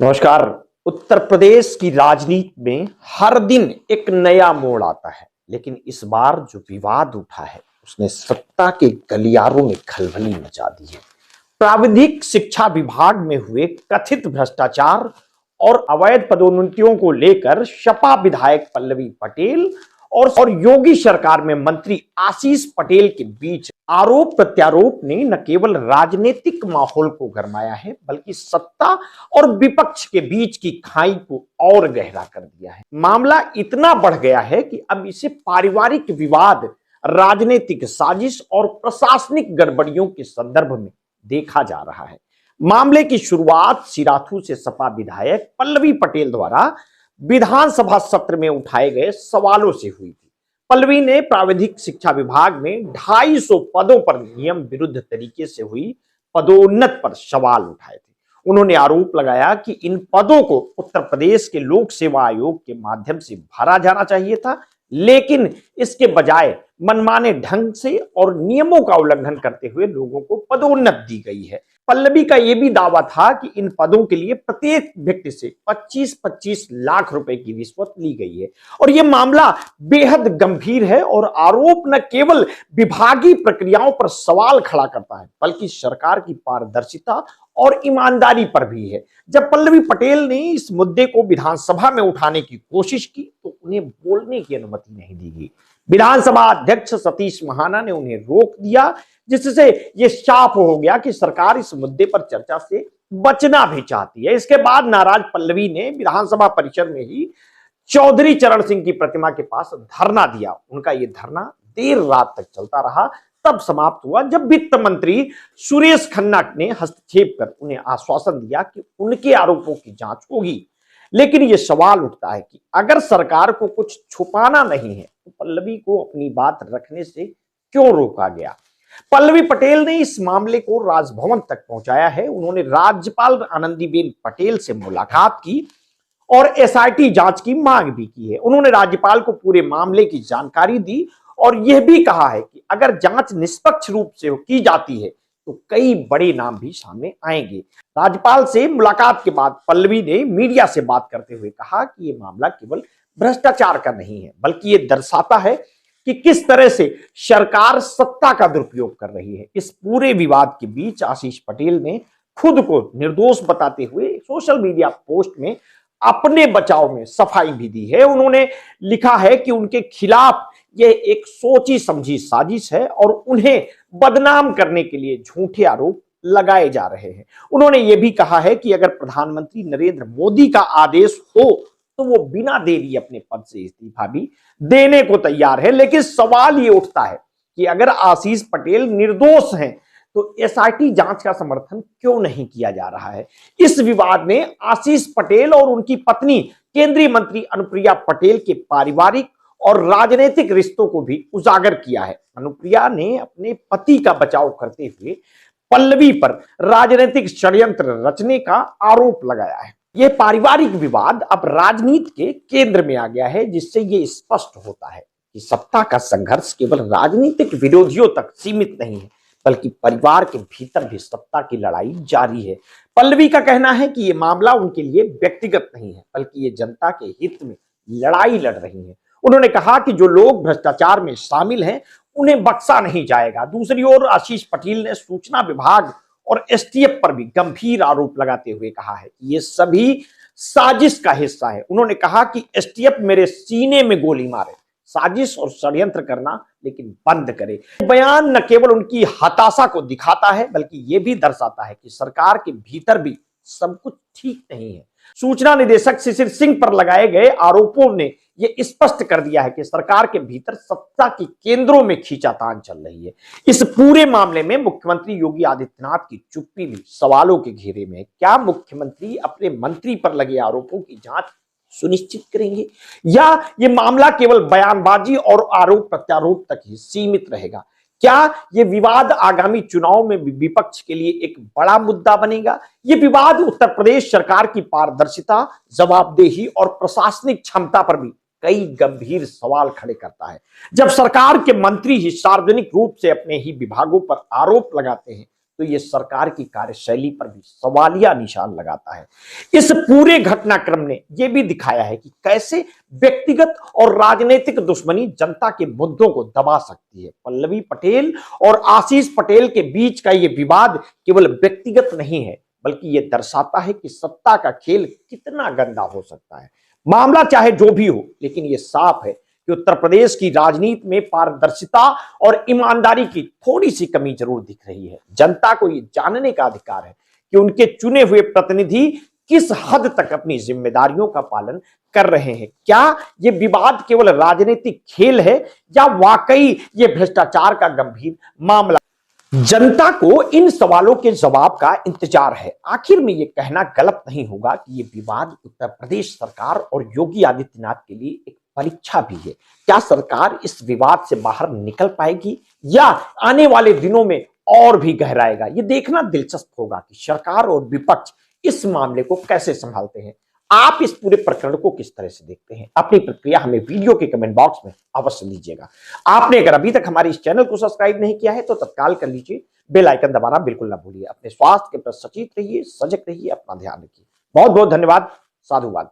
नमस्कार। उत्तर प्रदेश की राजनीति में हर दिन एक नया मोड़ आता है, लेकिन इस बार जो विवाद उठा है उसने सत्ता के गलियारों में खलबली मचा दी है। प्राविधिक शिक्षा विभाग में हुए कथित भ्रष्टाचार और अवैध पदोन्नतियों को लेकर सपा विधायक पल्लवी पटेल और योगी सरकार में मंत्री आशीष पटेल के बीच आरोप प्रत्यारोप ने न केवल राजनीतिक माहौल को गरमाया है, बल्कि सत्ता और विपक्ष के बीच की खाई को और गहरा कर दिया है। मामला इतना बढ़ गया है कि अब इसे पारिवारिक विवाद, राजनीतिक साजिश और प्रशासनिक गड़बड़ियों के संदर्भ में देखा जा रहा है। मामले की शुरुआत सिराथू से सपा विधायक पल्लवी पटेल द्वारा विधानसभा सत्र में उठाए गए सवालों से हुई थी। पल्लवी ने प्राविधिक शिक्षा विभाग में 250 पदों पर नियम विरुद्ध तरीके से हुई पदोन्नति पर सवाल उठाए थे। उन्होंने आरोप लगाया कि इन पदों को उत्तर प्रदेश के लोक सेवा आयोग के माध्यम से भरा जाना चाहिए था, लेकिन इसके बजाय मनमाने ढंग से और नियमों का उल्लंघन करते हुए लोगों को पदोन्नति दी गई है। पल्लवी का यह भी दावा था कि इन पदों के लिए प्रत्येक व्यक्ति से 25-25 लाख रुपए की रिश्वत ली गई है और यह मामला बेहद गंभीर है और आरोप न केवल विभागीय प्रक्रियाओं पर सवाल खड़ा करता है, बल्कि सरकार की पारदर्शिता और ईमानदारी पर भी है। जब पल्लवी पटेल ने इस मुद्दे को विधानसभा में उठाने की कोशिश की तो उन्हें बोलने की अनुमति नहीं दी गई। विधानसभा अध्यक्ष सतीश महाना ने उन्हें रोक दिया, जिससे यह साफ हो गया कि सरकार इस मुद्दे पर चर्चा से बचना भी चाहती है। इसके बाद नाराज पल्लवी ने विधानसभा परिसर में ही चौधरी चरण सिंह की प्रतिमा के पास धरना दिया। उनका यह धरना देर रात तक चलता रहा, तब समाप्त हुआ जब वित्त मंत्री सुरेश खन्ना ने हस्तक्षेप कर उन्हें आश्वासन दिया कि उनके आरोपों की जांच होगी। लेकिन यह सवाल उठता है कि अगर सरकार को कुछ छुपाना नहीं है तो पल्लवी को अपनी बात रखने से क्यों रोका गया। पल्लवी पटेल ने इस मामले को राजभवन तक पहुंचाया है। उन्होंने राज्यपाल आनंदीबेन पटेल से मुलाकात की और एसआईटी जांच की मांग भी की है। उन्होंने राज्यपाल को पूरे मामले की जानकारी दी और यह भी कहा है कि अगर जांच निष्पक्ष रूप से की जाती है तो कई बड़े नाम भी सामने आएंगे। राज्यपाल से मुलाकात के बाद पल्लवी ने मीडिया से बात करते हुए कहा कि यह मामला केवल भ्रष्टाचार का नहीं है, बल्कि यह दर्शाता है कि किस तरह से सरकार सत्ता का दुरुपयोग कर रही है। इस पूरे विवाद के बीच आशीष पटेल ने खुद को निर्दोष बताते हुए सोशल मीडिया पोस्ट में अपने बचाव में सफाई भी दी है। उन्होंने लिखा है कि उनके खिलाफ यह एक सोची समझी साजिश है और उन्हें बदनाम करने के लिए झूठे आरोप लगाए जा रहे हैं। उन्होंने यह भी कहा है कि अगर प्रधानमंत्री नरेंद्र मोदी का आदेश हो तो वो बिना देरी अपने पद से इस्तीफा भी देने को तैयार है। लेकिन सवाल ये उठता है कि अगर आशीष पटेल निर्दोष हैं तो एसआईटी जांच का समर्थन क्यों नहीं किया जा रहा है। इस विवाद ने आशीष पटेल और उनकी पत्नी केंद्रीय मंत्री अनुप्रिया पटेल के पारिवारिक और राजनीतिक रिश्तों को भी उजागर किया है। अनुप्रिया ने अपने पति का बचाव करते हुए पल्लवी पर राजनीतिक षड्यंत्र रचने का आरोप लगाया है। यह पारिवारिक विवाद अब राजनीति के केंद्र में आ गया है, जिससे यह स्पष्ट होता है कि सत्ता का संघर्ष केवल राजनीतिक विरोधियों तक सीमित नहीं है, बल्कि परिवार के भीतर भी सत्ता की लड़ाई जारी है। पल्लवी का कहना है कि यह मामला उनके लिए व्यक्तिगत नहीं है, बल्कि ये जनता के हित में लड़ाई लड़ रही है। उन्होंने कहा कि जो लोग भ्रष्टाचार में शामिल हैं उन्हें बख्शा नहीं जाएगा। दूसरी ओर आशीष पटेल ने सूचना विभाग और एसटीएफ पर भी गंभीर आरोप लगाते हुए कहा है कि ये सभी साजिश का हिस्सा है। उन्होंने कहा कि एसटीएफ मेरे सीने में गोली मारे, साजिश और षड्यंत्र करना लेकिन बंद करे। बयान न केवल उनकी हताशा को दिखाता है, बल्कि यह भी दर्शाता है कि सरकार के भीतर भी सब कुछ ठीक नहीं है। सूचना निदेशक शिशिर सिंह पर लगाए गए आरोपों ने यह स्पष्ट कर दिया है कि सरकार के भीतर सत्ता की केंद्रों में खींचातान चल रही है। इस पूरे मामले में मुख्यमंत्री योगी आदित्यनाथ की चुप्पी भी सवालों के घेरे में है। क्या मुख्यमंत्री अपने मंत्री पर लगे आरोपों की जांच सुनिश्चित करेंगे या यह मामला केवल बयानबाजी और आरोप प्रत्यारोप तक ही सीमित रहेगा? क्या यह विवाद आगामी चुनाव में विपक्ष के लिए एक बड़ा मुद्दा बनेगा? यह विवाद उत्तर प्रदेश सरकार की पारदर्शिता, जवाबदेही और प्रशासनिक क्षमता पर भी कई गंभीर सवाल खड़े करता है। जब सरकार के मंत्री ही सार्वजनिक रूप से अपने ही विभागों पर आरोप लगाते हैं तो ये सरकार की कार्यशैली पर भी सवालिया निशान लगाता है। इस पूरे घटनाक्रम ने यह भी दिखाया है कि कैसे व्यक्तिगत और राजनीतिक दुश्मनी जनता के मुद्दों को दबा सकती है। पल्लवी पटेल और आशीष पटेल के बीच का यह विवाद केवल व्यक्तिगत नहीं है, बल्कि यह दर्शाता है कि सत्ता का खेल कितना गंदा हो सकता है। मामला चाहे जो भी हो, लेकिन यह साफ है कि उत्तर प्रदेश की राजनीति में पारदर्शिता और ईमानदारी की थोड़ी सी कमी जरूर दिख रही है। जनता को यह जानने का अधिकार है कि उनके चुने हुए प्रतिनिधि किस हद तक अपनी जिम्मेदारियों का पालन कर रहे हैं। क्या यह विवाद केवल राजनीतिक खेल है या वाकई यह भ्रष्टाचार का गंभीर मामला? जनता को इन सवालों के जवाब का इंतजार है। आखिर में यह कहना गलत नहीं होगा कि यह विवाद उत्तर प्रदेश सरकार और योगी आदित्यनाथ के लिए एक परीक्षा भी है। क्या सरकार इस विवाद से बाहर निकल पाएगी या आने वाले दिनों में और भी गहराएगा? यह देखना दिलचस्प होगा कि सरकार और विपक्ष इस मामले को कैसे संभालते हैं। आप इस पूरे प्रकरण को किस तरह से देखते हैं? अपनी प्रतिक्रिया हमें वीडियो के कमेंट बॉक्स में अवश्य दीजिएगा। आपने अगर अभी तक हमारे इस चैनल को सब्सक्राइब नहीं किया है तो तत्काल कर लीजिए। बेल आइकन दबाना बिल्कुल ना भूलिए। अपने स्वास्थ्य के प्रति सचेत रहिए, सजग रहिए, अपना ध्यान रखिए। बहुत बहुत धन्यवाद। साधुवाद।